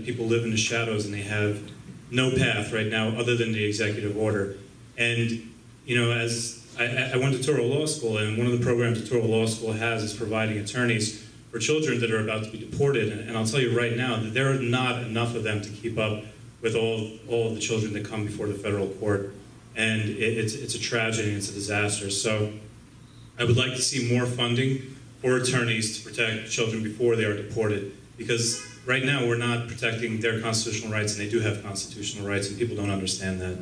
people live in the shadows and they have no path right now other than the executive order. And, you know, as I went to Toro Law School, and one of the programs that Toro Law School has is providing attorneys for children that are about to be deported. And I'll tell you right now that there are not enough of them to keep up with all of the children that come before the federal court. And it's a tragedy, it's a disaster. So I would like to see more funding for attorneys to protect children before they are deported, because right now we're not protecting their constitutional rights, and they do have constitutional rights, and people don't understand that.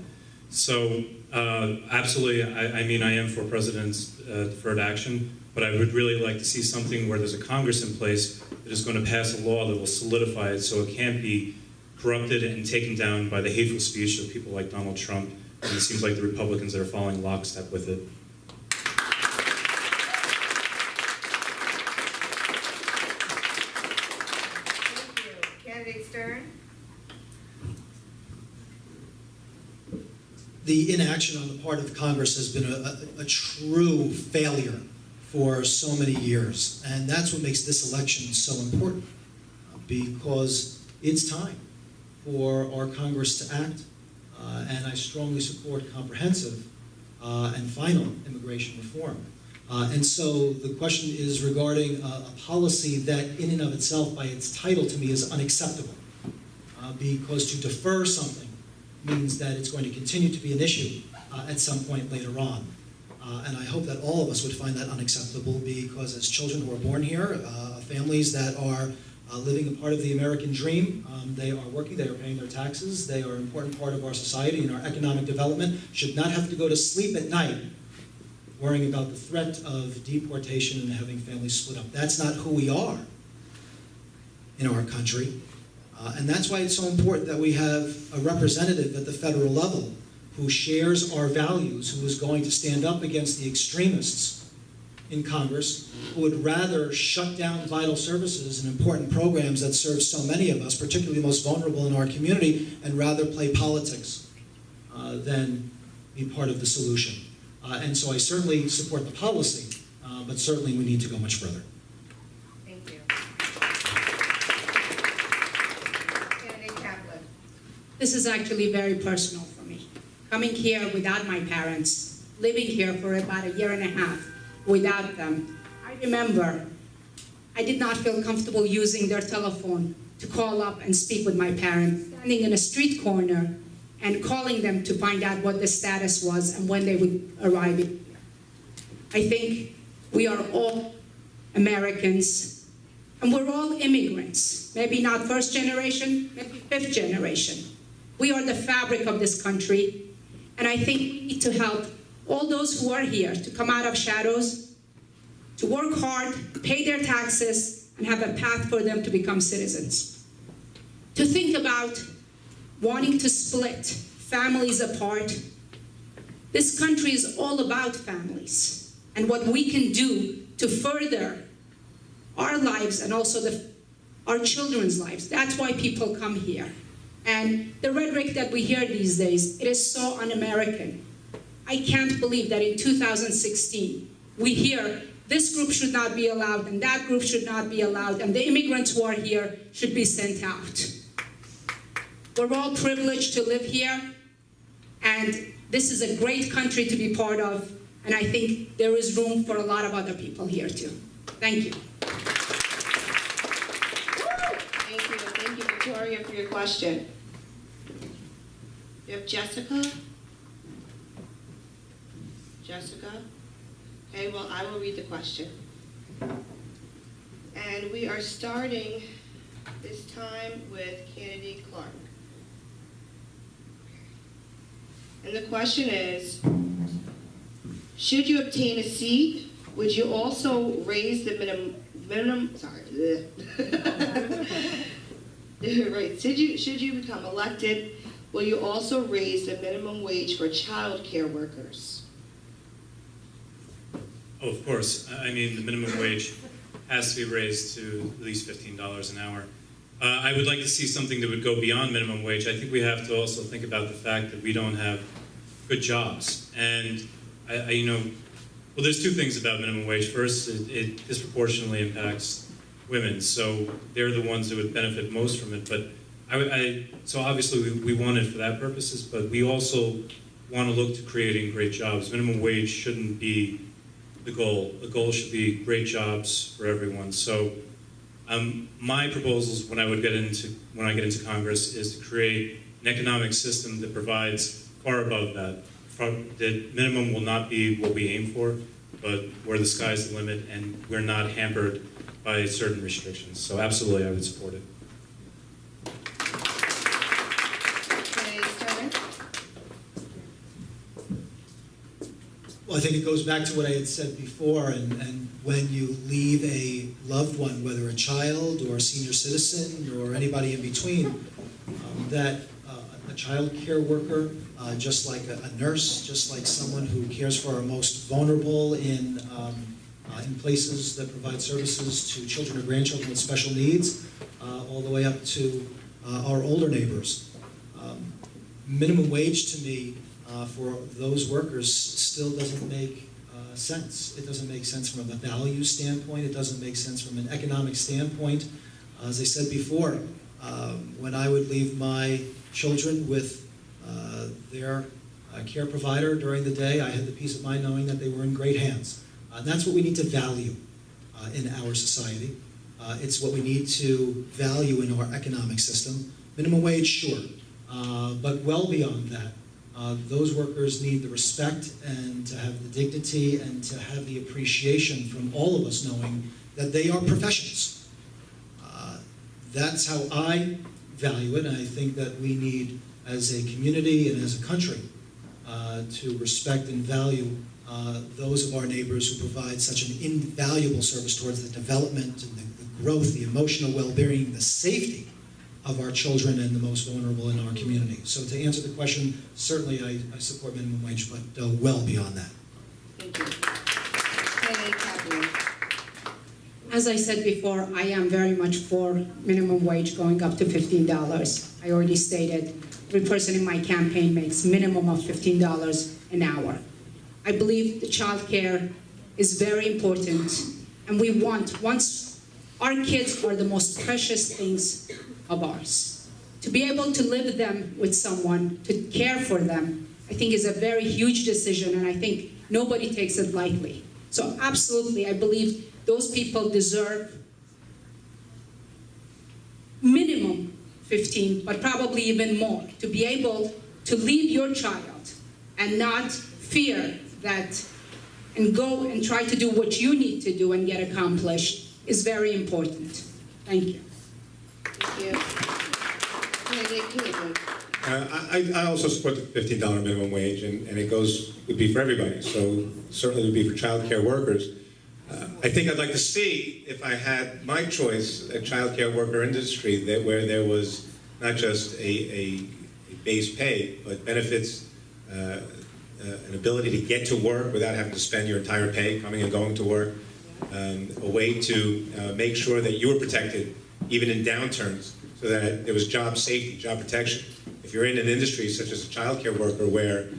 So absolutely, I mean, I am for President's deferred action, but I would really like to see something where there's a Congress in place that is going to pass a law that will solidify it so it can't be corrupted and taken down by the hateful speech of people like Donald Trump. And it seems like the Republicans are following lockstep with it. Thank you. Candidate Stern? The inaction on the part of Congress has been a true failure for so many years. And that's what makes this election so important, because it's time for our Congress to act. And I strongly support comprehensive and final immigration reform. And so the question is regarding a policy that in and of itself, by its title to me, is unacceptable. Because to defer something means that it's going to continue to be an issue at some point later on. And I hope that all of us would find that unacceptable, because as children who are born here, families that are living a part of the American dream, they are working, they are paying their taxes, they are an important part of our society and our economic development, should not have to go to sleep at night worrying about the threat of deportation and having families split up. That's not who we are in our country. And that's why it's so important that we have a representative at the federal level who shares our values, who is going to stand up against the extremists in Congress who would rather shut down vital services and important programs that serve so many of us, particularly the most vulnerable in our community, and rather play politics than be part of the solution. And so I certainly support the policy, but certainly we need to go much further. Thank you. Candidate Kaplan? This is actually very personal for me. Coming here without my parents, living here for about a year and a half without them. I remember I did not feel comfortable using their telephone to call up and speak with my parents, standing in a street corner and calling them to find out what the status was and when they would arrive here. I think we are all Americans, and we're all immigrants. Maybe not first generation, maybe fifth generation. We are the fabric of this country, and I think we need to help all those who are here to come out of shadows, to work hard, pay their taxes, and have a path for them to become citizens. To think about wanting to split families apart. This country is all about families and what we can do to further our lives and also our children's lives. That's why people come here. And the rhetoric that we hear these days, it is so un-American. I can't believe that in 2016, we hear this group should not be allowed and that group should not be allowed and the immigrants who are here should be sent out. We're all privileged to live here, and this is a great country to be part of, and I think there is room for a lot of other people here too. Thank you. Thank you, Victoria, for your question. You have Jessica? Jessica? Okay, well, I will read the question. And we are starting this time with candidate Clark. And the question is, should you obtain a seat, would you also raise the minimum, sorry, right, should you become elected, will you also raise the minimum wage for child care workers? Oh, of course. I mean, the minimum wage has to be raised to at least $15 an hour. I would like to see something that would go beyond minimum wage. I think we have to also think about the fact that we don't have good jobs. And, well, there's two things about minimum wage. First, it disproportionately impacts women, so they're the ones that would benefit most from it. But So obviously we want it for that purposes, but we also want to look to creating great jobs. Minimum wage shouldn't be the goal. The goal should be great jobs for everyone. So my proposals when I get into Congress is to create an economic system that provides far above that. The minimum will not be what we aim for, but where the sky's the limit and we're not hampered by certain restrictions. So absolutely, I would support it. Kennedy Stern? Well, I think it goes back to what I had said before, and when you leave a loved one, whether a child or a senior citizen or anybody in between, that a child care worker, just like a nurse, just like someone who cares for our most vulnerable in places that provide services to children or grandchildren with special needs, all the way up to our older neighbors. Minimum wage to me for those workers still doesn't make sense. It doesn't make sense from a value standpoint. It doesn't make sense from an economic standpoint. As I said before, when I would leave my children with their care provider during the day, I had the peace of mind knowing that they were in great hands. And that's what we need to value in our society. It's what we need to value in our economic system. Minimum wage, sure, but well beyond that, those workers need the respect and to have the dignity and to have the appreciation from all of us knowing that they are professionals. That's how I value it, and I think that we need, as a community and as a country, to respect and value those of our neighbors who provide such an invaluable service towards the development and the growth, the emotional well-being, the safety of our children and the most vulnerable in our community. So to answer the question, certainly I support minimum wage, but well beyond that. Thank you. Kennedy Kaplan? As I said before, I am very much for minimum wage going up to $15. I already stated every person in my campaign makes minimum of $15 an hour. I believe the child care is very important, and we want, once our kids are the most precious things of ours, to be able to live them with someone, to care for them, I think is a very huge decision, and I think nobody takes it lightly. So absolutely, I believe those people deserve minimum 15, but probably even more, to be able to leave your child and not fear that and go and try to do what you need to do and get accomplished is very important. Thank you. Thank you. Kennedy Cleveland? I also support the $15 minimum wage, and it would be for everybody. So certainly would be for child care workers. I think I'd like to see, if I had my choice, a child care worker industry where there was not just a base pay, but benefits, an ability to get to work without having to spend your entire pay coming and going to work, a way to make sure that you were protected even in downturns, so that there was job safety, job protection. If you're in an industry such as a child care worker where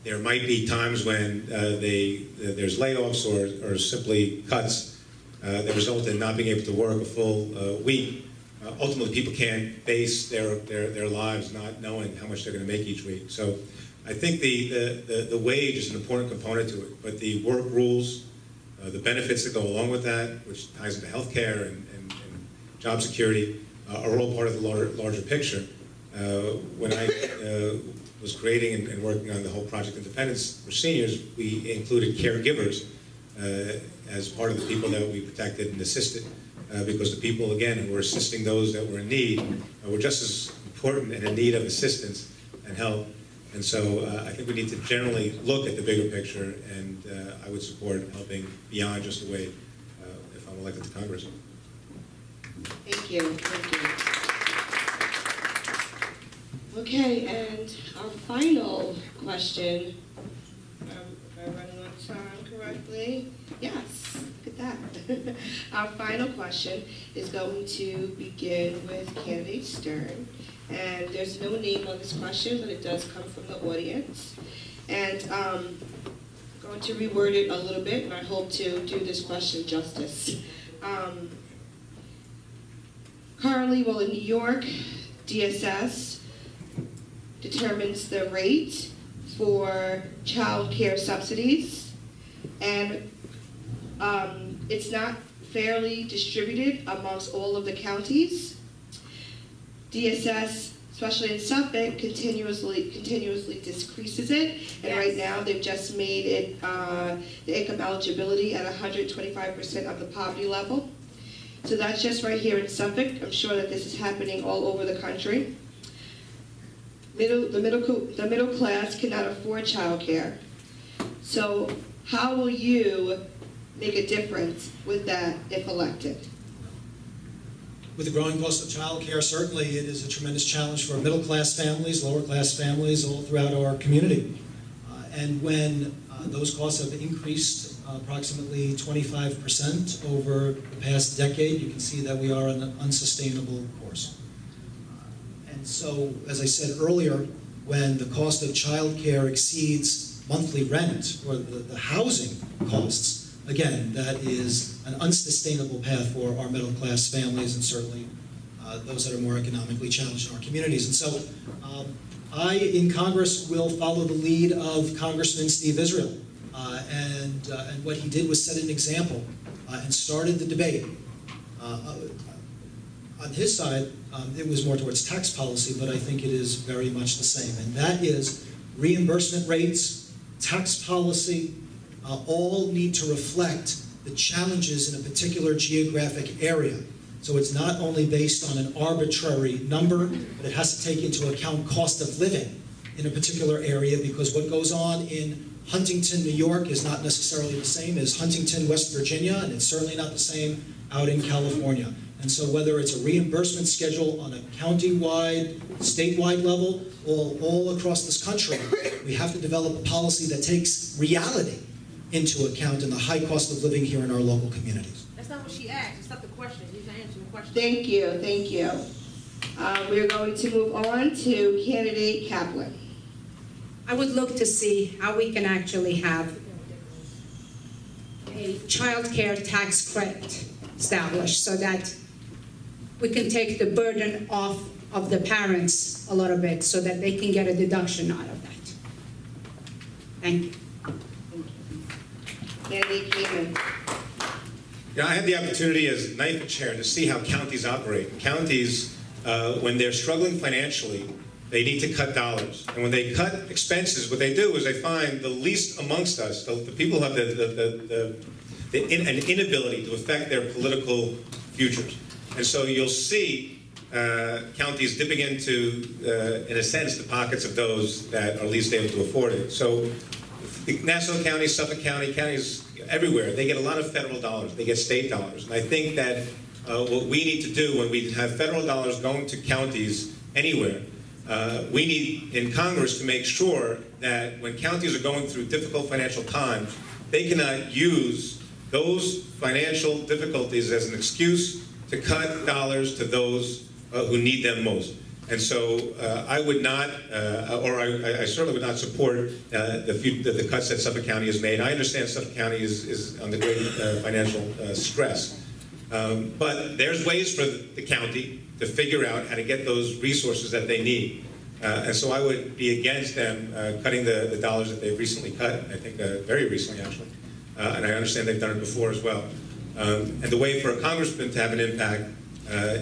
there might be times when there's layoffs or simply cuts that result in not being able to work a full week, ultimately people can't base their lives not knowing how much they're going to make each week. So I think the wage is an important component to it, but the work rules, the benefits that go along with that, which ties into health care and job security, are all part of the larger picture. When I was creating and working on the whole Project Independence for seniors, we included caregivers as part of the people that we protected and assisted, because the people, again, who were assisting those that were in need were just as important and in need of assistance and help. And so I think we need to generally look at the bigger picture, and I would support helping beyond just the wage if I'm elected to Congress. Thank you. Thank you. Okay, and our final question, if I'm running on time correctly, yes, look at that. Our final question is going to begin with candidate Stern. And there's no name on this question, but it does come from the audience. And I'm going to reword it a little bit, and I hope to do this question justice. Currently, well, in New York, DSS determines the rate for child care subsidies, and it's not fairly distributed amongst all of the counties. DSS, especially in Suffolk, continuously decreases it, and right now they've just made it the income eligibility at 125% of the poverty level. So that's just right here in Suffolk. I'm sure that this is happening all over the country. The middle class cannot afford childcare. So how will you make a difference with that if elected? With the growing cost of childcare, certainly it is a tremendous challenge for middle-class families, lower-class families all throughout our community. And when those costs have increased approximately 25% over the past decade, you can see that we are on an unsustainable course. And so, as I said earlier, when the cost of childcare exceeds monthly rent or the housing costs, again, that is an unsustainable path for our middle-class families and certainly those that are more economically challenged in our communities. And so I, in Congress, will follow the lead of Congressman Steve Israel. And what he did was set an example and started the debate. On his side, it was more towards tax policy, but I think it is very much the same. And that is reimbursement rates, tax policy, all need to reflect the challenges in a particular geographic area. So it's not only based on an arbitrary number, but it has to take into account cost of living in a particular area, because what goes on in Huntington, New York is not necessarily the same as Huntington, West Virginia, and it's certainly not the same out in California. And so whether it's a reimbursement schedule on a county-wide, statewide level, or all across this country, we have to develop a policy that takes reality into account in the high cost of living here in our local communities. That's not what she asked. It's not the question. He's answering the question. Thank you, thank you. We're going to move on to candidate Kaplan. I would look to see how we can actually have a child care tax credit established so that we can take the burden off of the parents a little bit so that they can get a deduction out of that. Thank you. Candidate Kamen. I had the opportunity as NY03 chair to see how counties operate. Counties, when they're struggling financially, they need to cut dollars. And when they cut expenses, what they do is they find the least amongst us, the people who have an inability to affect their political futures. And so you'll see counties dipping into, in a sense, the pockets of those that are least able to afford it. So Nassau County, Suffolk County, counties everywhere, they get a lot of federal dollars. They get state dollars. And I think that what we need to do when we have federal dollars going to counties anywhere, we need in Congress to make sure that when counties are going through difficult financial times, they cannot use those financial difficulties as an excuse to cut dollars to those who need them most. And so I would not, or I certainly would not support the cuts that Suffolk County has made. I understand Suffolk County is under great financial stress. But there's ways for the county to figure out how to get those resources that they need. And so I would be against them cutting the dollars that they've recently cut, I think very recently actually. And I understand they've done it before as well. And the way for a congressman to have an impact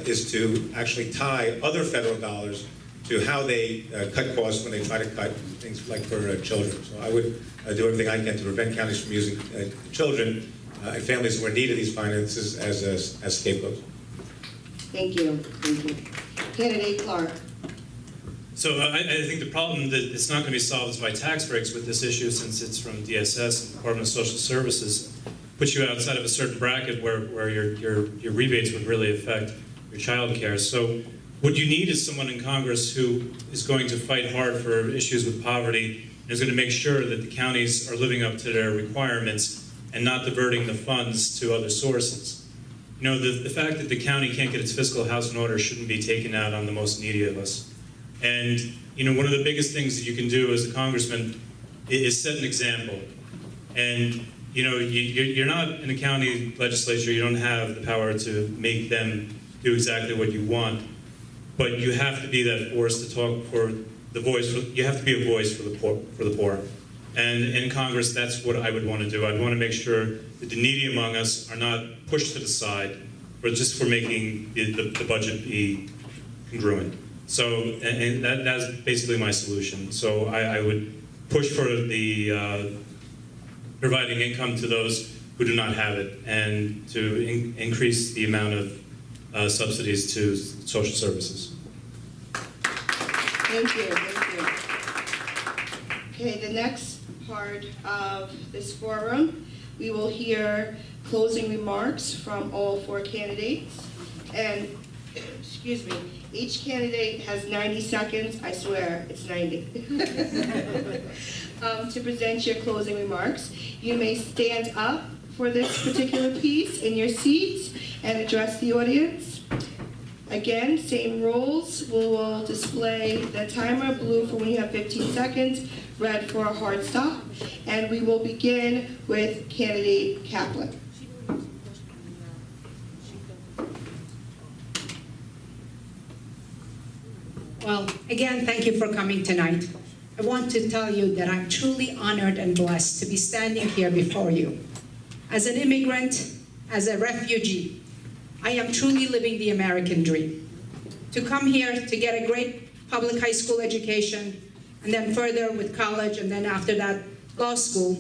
is to actually tie other federal dollars to how they cut costs when they try to cut things like for children. So I would do everything I can to prevent counties from using children and families who are in need of these finances as scapegoats. Thank you, thank you. Candidate Clark. So I think the problem that it's not going to be solved is by tax breaks with this issue, since it's from DSS and Department of Social Services, puts you outside of a certain bracket where your rebates would really affect your child care. So what you need is someone in Congress who is going to fight hard for issues with poverty and is going to make sure that the counties are living up to their requirements and not diverting the funds to other sources. You know, the fact that the county can't get its fiscal house in order shouldn't be taken out on the most needy of us. And, you know, one of the biggest things that you can do as a congressman is set an example. And, you know, you're not in a county legislature, you don't have the power to make them do exactly what you want, but you have to be that force to talk for the voice. You have to be a voice for the poor. And in Congress, that's what I would want to do. I'd want to make sure that the needy among us are not pushed to the side, but just for making the budget be congruent. So, and that's basically my solution. So I would push for the providing income to those who do not have it, and to increase the amount of subsidies to social services. Thank you, thank you. Okay, the next part of this forum, we will hear closing remarks from all 4 candidates. And, excuse me, each candidate has 90 seconds, I swear, it's 90, to present your closing remarks. You may stand up for this particular piece in your seats and address the audience. Again, same rules. We will display the timer, blue for when you have 15 seconds, red for a hard stop. And we will begin with candidate Kaplan. Well, again, thank you for coming tonight. I want to tell you that I'm truly honored and blessed to be standing here before you. As an immigrant, as a refugee, I am truly living the American dream. To come here to get a great public high school education, and then further with college, and then after that, law school,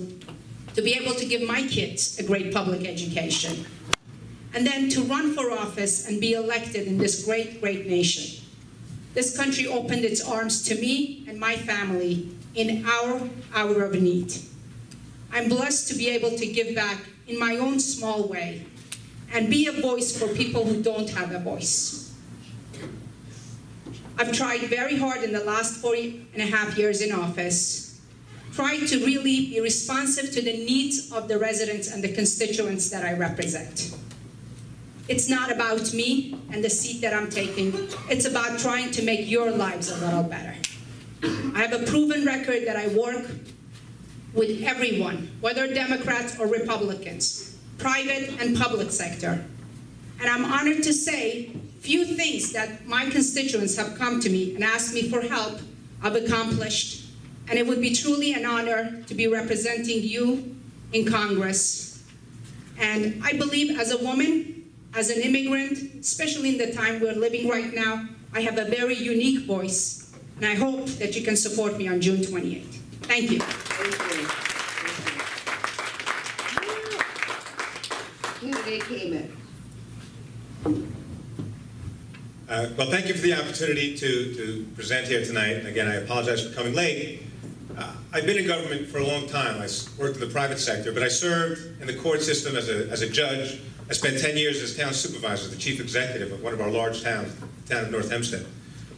to be able to give my kids a great public education. And then to run for office and be elected in this great, great nation. This country opened its arms to me and my family in our hour of need. I'm blessed to be able to give back in my own small way and be a voice for people who don't have a voice. I've tried very hard in the last 4.5 years in office, tried to really be responsive to the needs of the residents and the constituents that I represent. It's not about me and the seat that I'm taking. It's about trying to make your lives a little better. I have a proven record that I work with everyone, whether Democrats or Republicans, private and public sector. And I'm honored to say few things that my constituents have come to me and asked me for help I've accomplished. And it would be truly an honor to be representing you in Congress. And I believe as a woman, as an immigrant, especially in the time we're living right now, I have a very unique voice, and I hope that you can support me on June 28th. Thank you. Candidate Kamen. Well, thank you for the opportunity to present here tonight. And again, I apologize for coming late. I've been in government for a long time. I worked in the private sector, but I served in the court system as a judge. I spent 10 years as town supervisor, the chief executive of one of our large towns, the town of North Hempstead.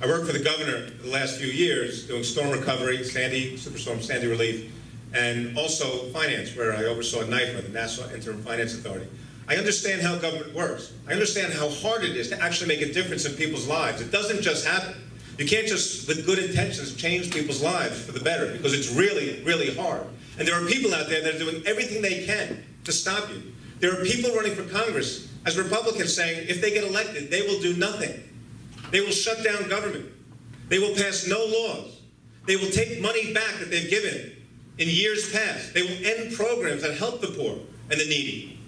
I worked for the governor for the last few years doing storm recovery, Superstorm Sandy relief, and also finance, where I oversaw NYFA, the National Interim Finance Authority. I understand how government works. I understand how hard it is to actually make a difference in people's lives. It doesn't just happen. You can't just, with good intentions, change people's lives for the better, because it's really, really hard. And there are people out there that are doing everything they can to stop you. There are people running for Congress as Republicans saying if they get elected, they will do nothing. They will shut down government. They will pass no laws. They will take money back that they've given in years past. They will end programs that help the poor and the needy.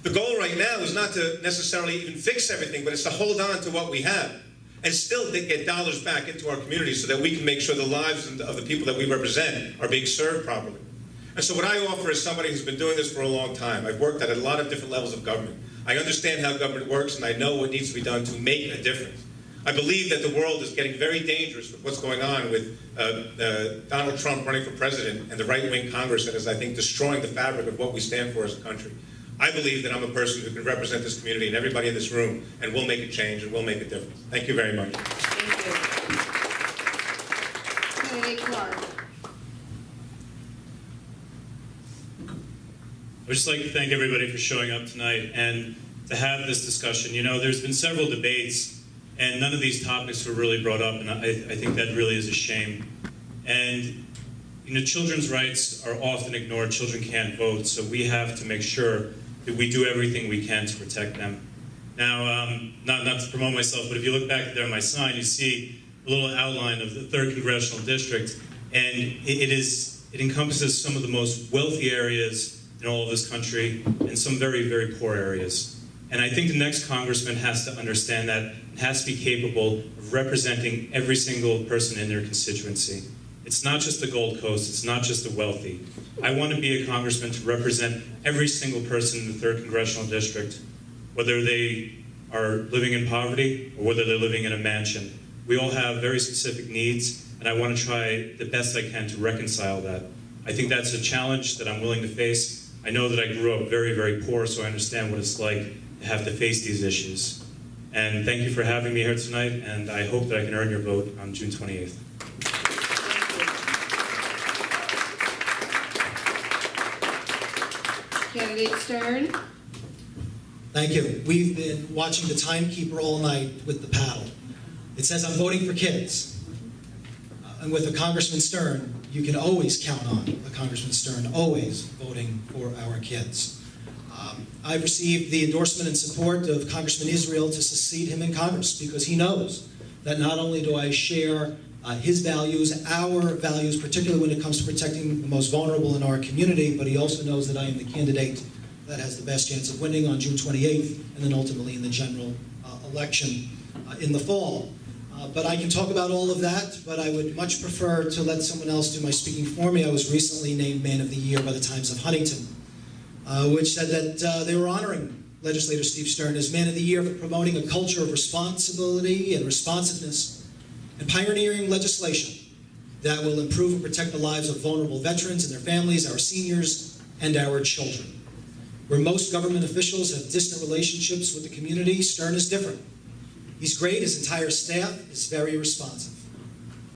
The goal right now is not to necessarily even fix everything, but it's to hold on to what we have and still get dollars back into our community so that we can make sure the lives of the people that we represent are being served properly. And so what I offer is somebody who's been doing this for a long time. I've worked at a lot of different levels of government. I understand how government works, and I know what needs to be done to make a difference. I believe that the world is getting very dangerous with what's going on with Donald Trump running for president and the right-wing Congress that is, I think, destroying the fabric of what we stand for as a country. I believe that I'm a person who can represent this community and everybody in this room, and we'll make a change and we'll make a difference. Thank you very much. Thank you. Candidate Clark. I would just like to thank everybody for showing up tonight and to have this discussion. You know, there's been several debates, and none of these topics were really brought up, and I think that really is a shame. And, you know, children's rights are often ignored. Children can't vote, so we have to make sure that we do everything we can to protect them. Now, not to promote myself, but if you look back there on my sign, you see a little outline of the 3rd Congressional District, and it encompasses some of the most wealthy areas in all of this country and some very, very poor areas. And I think the next congressman has to understand that and has to be capable of representing every single person in their constituency. It's not just the Gold Coast, it's not just the wealthy. I want to be a congressman to represent every single person in the 3rd Congressional District, whether they are living in poverty or whether they're living in a mansion. We all have very specific needs, and I want to try the best I can to reconcile that. I think that's a challenge that I'm willing to face. I know that I grew up very, very poor, so I understand what it's like to have to face these issues. And thank you for having me here tonight, and I hope that I can earn your vote on June 28th. Candidate Stern? Thank you. We've been watching the timekeeper all night with the paddle. It says I'm voting for kids. And with a Congressman Stern, you can always count on a Congressman Stern always voting for our kids. I've received the endorsement and support of Congressman Israel to succeed him in Congress because he knows that not only do I share his values, our values, particularly when it comes to protecting the most vulnerable in our community, but he also knows that I am the candidate that has the best chance of winning on June 28th and then ultimately in the general election in the fall. But I can talk about all of that, but I would much prefer to let someone else do my speaking for me. I was recently named Man of the Year by the Times of Huntington, which said that they were honoring legislator Steve Stern as Man of the Year for promoting a culture of responsibility and responsiveness and pioneering legislation that will improve and protect the lives of vulnerable veterans and their families, our seniors, and our children. Where most government officials have distant relationships with the community, Stern is different. He's great, his entire staff is very responsive.